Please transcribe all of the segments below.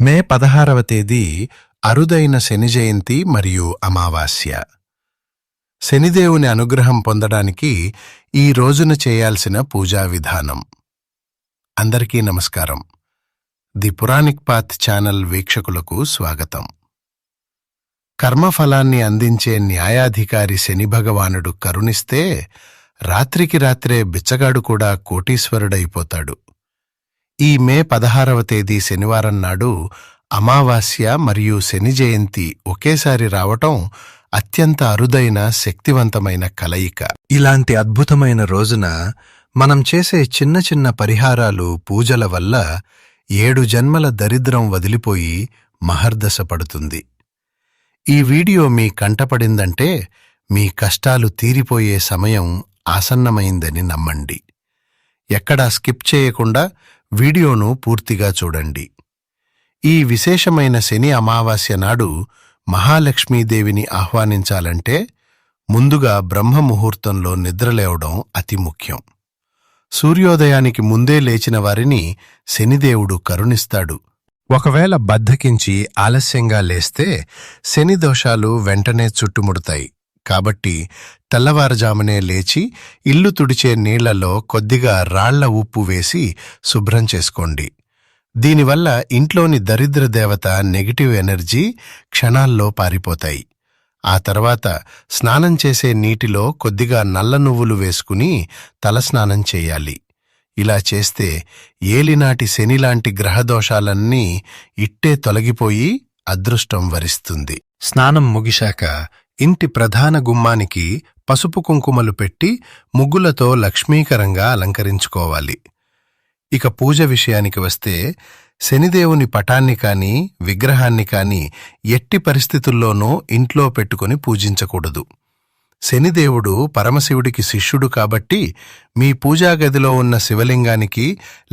మే 16వ తేదీ అరుదైన శని జయంతి మరియు అమావాస్య. శనిదేవుని అనుగ్రహం పొందడానికి ఈ రోజున చేయాల్సిన పూజా విధానం. అందరికీ నమస్కారం. ది పురాణిక్ పాత్ ఛానల్ వీక్షకులకు స్వాగతం. కర్మఫలాన్ని అందించే న్యాయాధికారి శని భగవానుడు కరుణిస్తే రాత్రికి రాత్రే బిచ్చగాడు కూడా కోటీశ్వరుడైపోతాడు. ఈ మే 16వ తేదీ శనివారం నాడు అమావాస్య మరియు శని జయంతి ఒకేసారి రావటం అత్యంత అరుదైన శక్తివంతమైన కలయిక. ఇలాంటి అద్భుతమైన రోజున మనం చేసే చిన్న చిన్న పరిహారాలు, పూజల వల్ల 7 జన్మల దరిద్రం వదిలిపోయి మహర్దశ పడుతుంది. ఈ వీడియో మీ కంటపడిందంటే మీ కష్టాలు తీరిపోయే సమయం ఆసన్నమైందని నమ్మండి. ఎక్కడా స్కిప్ చేయకుండా వీడియోను పూర్తిగా చూడండి. ఈ విశేషమైన శని అమావాస్య నాడు మహాలక్ష్మీదేవిని ఆహ్వానించాలంటే ముందుగా బ్రహ్మముహూర్తంలో నిద్రలేవడం అతి ముఖ్యం. సూర్యోదయానికి ముందే లేచిన వారిని శనిదేవుడు కరుణిస్తాడు. ఒకవేళ బద్ధకించి ఆలస్యంగా లేస్తే శని దోషాలు వెంటనే చుట్టుముడతాయి. కాబట్టి తెల్లవారుజామునే లేచి ఇల్లు తుడిచే నీళ్లలో కొద్దిగా రాళ్ల ఉప్పు వేసి శుభ్రం చేసుకోండి. దీనివల్ల ఇంట్లోని దరిద్ర దేవత, నెగటివ్ ఎనర్జీ క్షణాల్లో పారిపోతాయి. ఆ తర్వాత స్నానం చేసే నీటిలో కొద్దిగా నల్ల నువ్వులు వేసుకుని తలస్నానం చేయాలి. ఇలా చేస్తే ఏలినాటి శనిలాంటి గ్రహదోషాలన్నీ ఇట్టే తొలగిపోయి అదృష్టం వరిస్తుంది. స్నానం ముగిశాక ఇంటి ప్రధాన గుమ్మానికి పసుపు కుంకుమలు పెట్టి ముగ్గులతో లక్ష్మీకరంగా అలంకరించుకోవాలి. ఇక పూజ విషయానికి వస్తే శనిదేవుని పటాన్ని కాని విగ్రహాన్ని కాని ఎట్టి పరిస్థితుల్లోనూ ఇంట్లో పెట్టుకుని పూజించకూడదు. శనిదేవుడు పరమశివుడికి శిష్యుడు కాబట్టి మీ పూజాగదిలో ఉన్న శివలింగానికి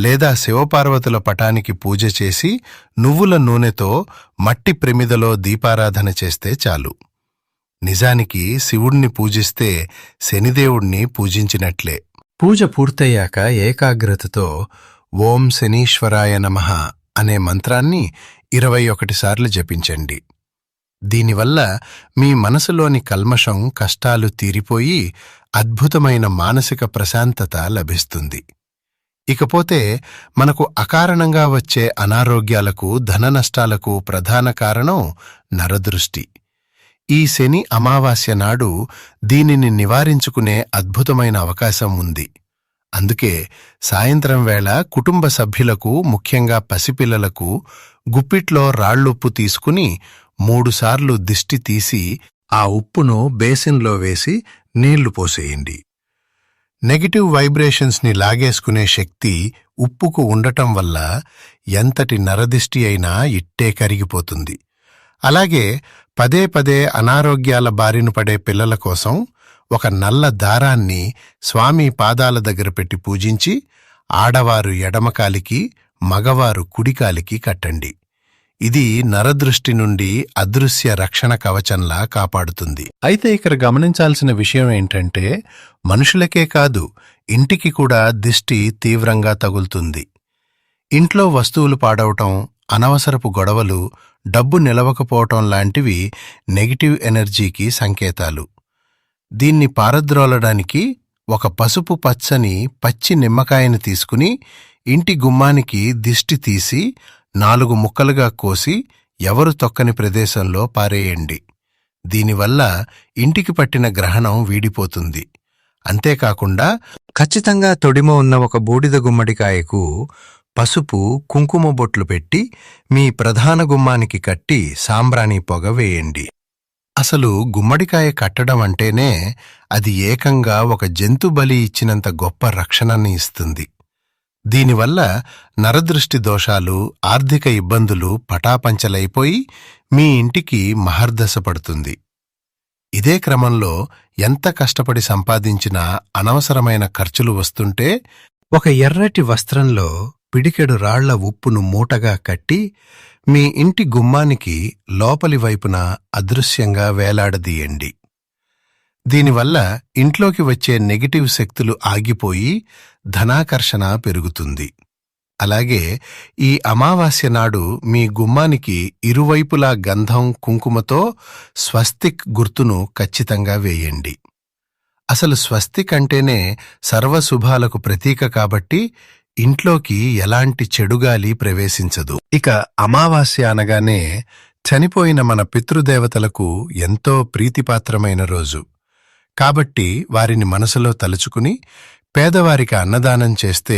లేదా శివపార్వతుల పటానికి పూజ చేసి నువ్వుల నూనెతో మట్టి ప్రమిదలో దీపారాధన చేస్తే చాలు. నిజానికి శివుణ్ణి పూజిస్తే శనిదేవుణ్ణి పూజించినట్లే. పూజ పూర్తయ్యాక ఏకాగ్రతతో ఓం శనీశ్వరాయ నమః అనే మంత్రాన్ని 21 సార్లు జపించండి. దీనివల్ల మీ మనసులోని కల్మషం, కష్టాలు తీరిపోయి అద్భుతమైన మానసిక ప్రశాంతత లభిస్తుంది. ఇకపోతే మనకు అకారణంగా వచ్చే అనారోగ్యాలకు, ధన నష్టాలకు ప్రధాన కారణం నరదృష్టి. ఈ శని అమావాస్య నాడు దీనిని నివారించుకునే అద్భుతమైన అవకాశం ఉంది. అందుకే సాయంత్రం వేళ కుటుంబ సభ్యులకు, ముఖ్యంగా పసిపిల్లలకు గుప్పిట్లో రాళ్లుప్పు తీసుకుని 3 సార్లు దిష్టి తీసి ఆ ఉప్పును బేసిన్లో వేసి నీళ్లు పోసేయండి. నెగటివ్ వైబ్రేషన్స్ని లాగేసుకునే శక్తి ఉప్పుకు ఉండటం వల్ల ఎంతటి నరదిష్టి అయినా ఇట్టే కరిగిపోతుంది. అలాగే పదే పదే అనారోగ్యాల బారిన పడే పిల్లల కోసం ఒక నల్ల దారాన్ని స్వామి పాదాల దగ్గర పెట్టి పూజించి ఆడవారు ఎడమకాలికి, మగవారు కుడికాలికి కట్టండి. ఇది నరదృష్టి నుండి అదృశ్య రక్షణ కవచంలా కాపాడుతుంది. అయితే ఇక్కడ గమనించాల్సిన విషయం ఏంటంటే మనుషులకే కాదు, ఇంటికి కూడా దిష్టి తీవ్రంగా తగులుతుంది. ఇంట్లో వస్తువులు పాడవటం, అనవసరపు గొడవలు, డబ్బు నిలవకపోవటం లాంటివి నెగిటివ్ ఎనర్జీకి సంకేతాలు. దీన్ని పారద్రోలడానికి ఒక పసుపు పచ్చని పచ్చి నిమ్మకాయను తీసుకుని ఇంటి గుమ్మానికి దిష్టి తీసి 4 ముక్కలుగా కోసి ఎవరు తొక్కని ప్రదేశంలో పారేయండి. దీనివల్ల ఇంటికి పట్టిన గ్రహణం వీడిపోతుంది. అంతేకాకుండా ఖచ్చితంగా తొడిమ ఉన్న ఒక బూడిద గుమ్మడికాయకు పసుపు, కుంకుమ బొట్లు పెట్టి మీ ప్రధాన గుమ్మానికి కట్టి సాంబ్రాణి పొగ వేయండి. అసలు గుమ్మడికాయ కట్టడం అంటేనే అది ఏకంగా ఒక జంతు బలి ఇచ్చినంత గొప్ప రక్షణని ఇస్తుంది. దీనివల్ల నరదృష్టి దోషాలు, ఆర్థిక ఇబ్బందులు పటాపంచలైపోయి మీ ఇంటికి మహర్దశ పడుతుంది. ఇదే క్రమంలో ఎంత కష్టపడి సంపాదించినా అనవసరమైన ఖర్చులు వస్తుంటే ఒక ఎర్రటి వస్త్రంలో పిడికెడు రాళ్ల ఉప్పును మూటగా కట్టి మీ ఇంటి గుమ్మానికి లోపలి వైపున అదృశ్యంగా వేలాడదీయండి. దీనివల్ల ఇంట్లోకి వచ్చే నెగటివ్ శక్తులు ఆగిపోయి ధనాకర్షణ పెరుగుతుంది. అలాగే ఈ అమావాస్య నాడు మీ గుమ్మానికి ఇరువైపులా గంధం కుంకుమతో స్వస్తిక్ గుర్తును ఖచ్చితంగా వేయండి. అసలు స్వస్తిక్ అంటేనే సర్వశుభాలకు ప్రతీక కాబట్టి ఇంట్లోకి ఎలాంటి చెడుగాలి ప్రవేశించదు. ఇక అమావాస్య అనగానే చనిపోయిన మన పితృదేవతలకు ఎంతో ప్రీతిపాత్రమైన రోజు కాబట్టి వారిని మనసులో తలుచుకుని పేదవారికి అన్నదానం చేస్తే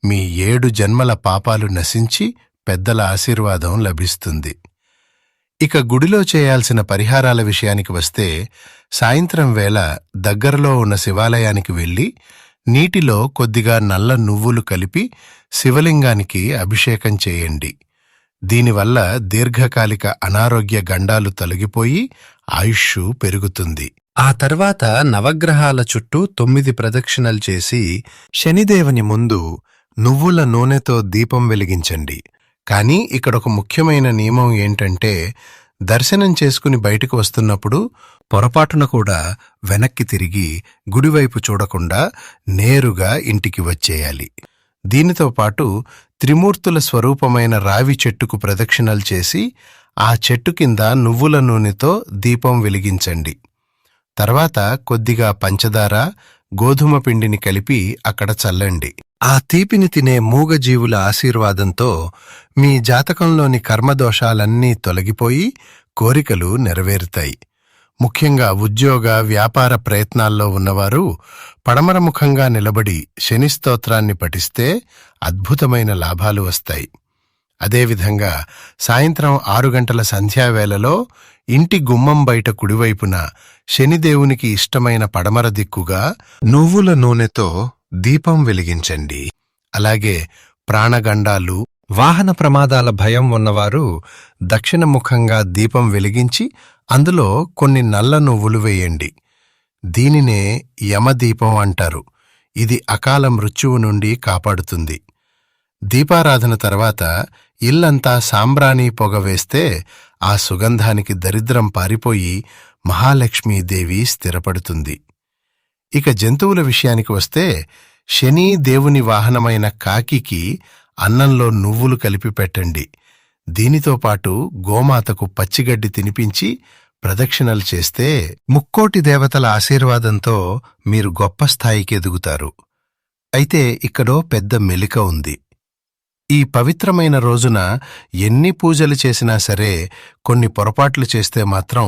మీ 7 జన్మల పాపాలు నశించి పెద్దల ఆశీర్వాదం లభిస్తుంది. ఇక గుడిలో చేయాల్సిన పరిహారాల విషయానికి వస్తే సాయంత్రం వేళ దగ్గరలో ఉన్న శివాలయానికి వెళ్లి నీటిలో కొద్దిగా నల్ల నువ్వులు కలిపి శివలింగానికి అభిషేకం చేయండి. దీనివల్ల దీర్ఘకాలిక అనారోగ్య గండాలు తొలగిపోయి ఆయుష్షు పెరుగుతుంది. ఆ తర్వాత నవగ్రహాల చుట్టూ 9 ప్రదక్షిణలు చేసి శనిదేవుని ముందు నువ్వుల నూనెతో దీపం వెలిగించండి. కానీ ఇక్కడొక ముఖ్యమైన నియమం ఏంటంటే దర్శనం చేసుకుని బయటకు వస్తున్నప్పుడు పొరపాటున కూడా వెనక్కి తిరిగి గుడివైపు చూడకుండా నేరుగా ఇంటికి వచ్చేయాలి. దీనితో పాటు త్రిమూర్తుల స్వరూపమైన రావి చెట్టుకు ప్రదక్షిణలు చేసి ఆ చెట్టు కింద నువ్వుల నూనెతో దీపం వెలిగించండి. తర్వాత కొద్దిగా పంచదార గోధుమ పిండిని కలిపి అక్కడ చల్లండి. ఆ తీపిని తినే మూగజీవుల ఆశీర్వాదంతో మీ జాతకంలోని కర్మదోషాలన్నీ తొలగిపోయి కోరికలు నెరవేరుతాయి. ముఖ్యంగా ఉద్యోగ వ్యాపార ప్రయత్నాల్లో ఉన్నవారు పడమరముఖంగా నిలబడి శని స్తోత్రాన్ని పఠిస్తే అద్భుతమైన లాభాలు వస్తాయి. అదేవిధంగా సాయంత్రం 6 గంటల సంధ్యావేళలో ఇంటి గుమ్మం బయట కుడివైపున శనిదేవునికి ఇష్టమైన పడమర దిక్కుగా నువ్వుల నూనెతో దీపం వెలిగించండి. అలాగే ప్రాణగండాలు, వాహన ప్రమాదాల భయం ఉన్నవారు దక్షిణముఖంగా దీపం వెలిగించి అందులో కొన్ని నల్ల నువ్వులు వేయండి. దీనినే యమదీపం అంటారు. ఇది అకాల మృత్యువు నుండి కాపాడుతుంది. దీపారాధన తర్వాత ఇల్లంతా సాంబ్రాణి పొగ వేస్తే ఆ సుగంధానికి దరిద్రం పారిపోయి మహాలక్ష్మీదేవి స్థిరపడుతుంది. ఇక జంతువుల విషయానికి వస్తే శని దేవుని వాహనమైన కాకికి అన్నంలో నువ్వులు కలిపి పెట్టండి. దీనితో పాటు గోమాతకు పచ్చిగడ్డి తినిపించి ప్రదక్షిణలు చేస్తే ముక్కోటి దేవతల ఆశీర్వాదంతో మీరు గొప్ప స్థాయికి ఎదుగుతారు. అయితే ఇక్కడో పెద్ద మెలిక ఉంది. ఈ పవిత్రమైన రోజున ఎన్ని పూజలు చేసినా సరే కొన్ని పొరపాట్లు చేస్తే మాత్రం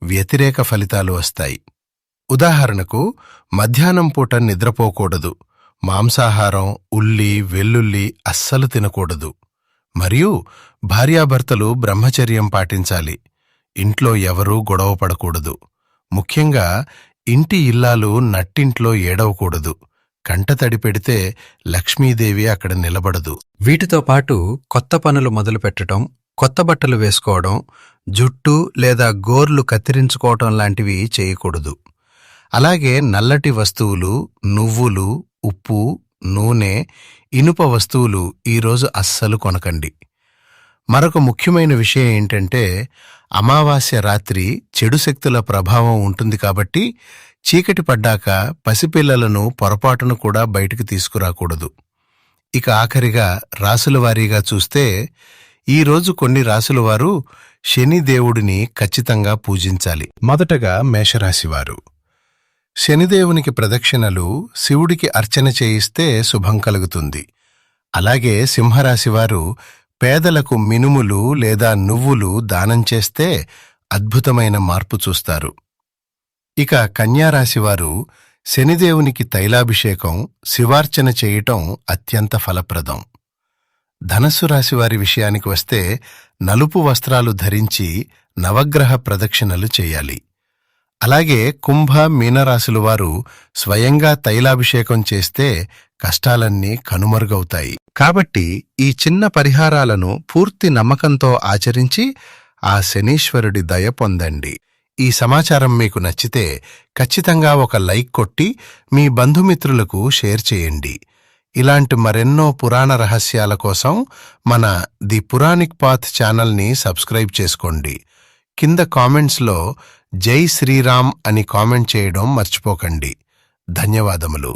వ్యతిరేక ఫలితాలు వస్తాయి. ఉదాహరణకు మధ్యాహ్నం పూట నిద్రపోకూడదు, మాంసాహారం, ఉల్లి, వెల్లుల్లి అస్సలు తినకూడదు. మరియు భార్యాభర్తలు బ్రహ్మచర్యం పాటించాలి. ఇంట్లో ఎవరూ గొడవ పడకూడదు. ముఖ్యంగా ఇంటి ఇల్లాలు నట్టింట్లో ఏడవకూడదు. కంటతడి పెడితే లక్ష్మీదేవి అక్కడ నిలబడదు. వీటితో పాటు కొత్త పనులు మొదలుపెట్టడం, కొత్త బట్టలు వేసుకోవడం, జుట్టు లేదా గోర్లు కత్తిరించుకోవటం లాంటివి చేయకూడదు. అలాగే నల్లటి వస్తువులు, నువ్వులు, ఉప్పు, నూనె, ఇనుప వస్తువులు ఈరోజు అస్సలు కొనకండి. మరొక ముఖ్యమైన విషయం ఏంటంటే అమావాస్య రాత్రి చెడు శక్తుల ప్రభావం ఉంటుంది కాబట్టి చీకటి పడ్డాక పసిపిల్లలను పొరపాటును కూడా బయటికి తీసుకురాకూడదు. ఇక ఆఖరిగా రాసుల వారీగా చూస్తే ఈరోజు కొన్ని రాసులవారు శని దేవుడిని ఖచ్చితంగా పూజించాలి. మొదటగా మేషరాశివారు. శనిదేవునికి ప్రదక్షిణలు, శివుడికి అర్చన చేయిస్తే శుభం కలుగుతుంది. అలాగే సింహరాశివారు పేదలకు మినుములు లేదా నువ్వులు దానం చేస్తే అద్భుతమైన మార్పు చూస్తారు. ఇక కన్యారాశివారు శనిదేవునికి తైలాభిషేకం, శివార్చన చేయటం అత్యంత ఫలప్రదం. ధనస్సు రాశివారి విషయానికి వస్తే నలుపు వస్త్రాలు ధరించి నవగ్రహ ప్రదక్షిణలు చేయాలి. అలాగే కుంభ, మీనరాశుల వారు స్వయంగా తైలాభిషేకం చేస్తే కష్టాలన్నీ కనుమరుగవుతాయి. కాబట్టి ఈ చిన్న పరిహారాలను పూర్తి నమ్మకంతో ఆచరించి ఆ శనీశ్వరుడి దయ పొందండి. ఈ సమాచారం మీకు నచ్చితే ఖచ్చితంగా ఒక లైక్ కొట్టి మీ బంధుమిత్రులకు షేర్ చేయండి. ఇలాంటి మరెన్నో పురాణ రహస్యాల కోసం మన ది పురాణిక్ పాత్ ఛానల్ని సబ్స్క్రైబ్ చేసుకోండి. కింద కామెంట్స్లో జై శ్రీరామ్ అని కామెంట్ చేయడం మర్చిపోకండి. ధన్యవాదములు.